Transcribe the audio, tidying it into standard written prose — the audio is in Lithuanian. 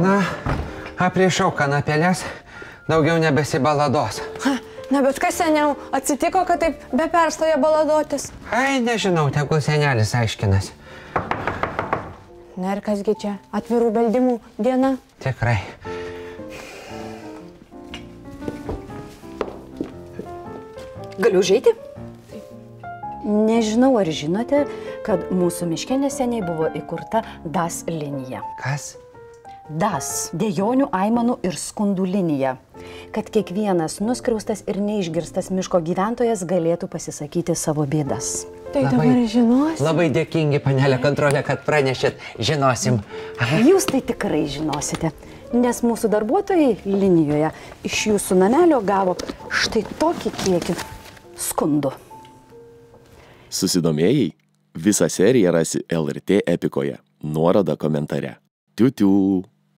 Na, aprišau kanapėlės, daugiau nebesibalados. Na, bet kas seniau atsitiko, kad taip be perstoja baladotis? Ai, nežinau, tegul senelis aiškinasi. Na ir kasgi čia, atvirų beldimų diena? Tikrai. Galiu užeiti? Nežinau, ar žinote, kad mūsų miške neseniai buvo įkurta DAS linija. Kas? DAS – dejonių, aimanų ir skundų linija. Kad kiekvienas nuskriaustas ir neišgirstas miško gyventojas galėtų pasisakyti savo bėdas. Tai dabar žinosim. Labai dėkingi, panelė kontrolė, kad pranešėt. Žinosim. Jūs tai tikrai žinosite, nes mūsų darbuotojai linijoje iš jūsų namelio gavo štai tokį kiekį skundų. Susidomėjai? Visą seriją rasi LRT Epikoje. Nuoroda komentare. Tiu-tiu.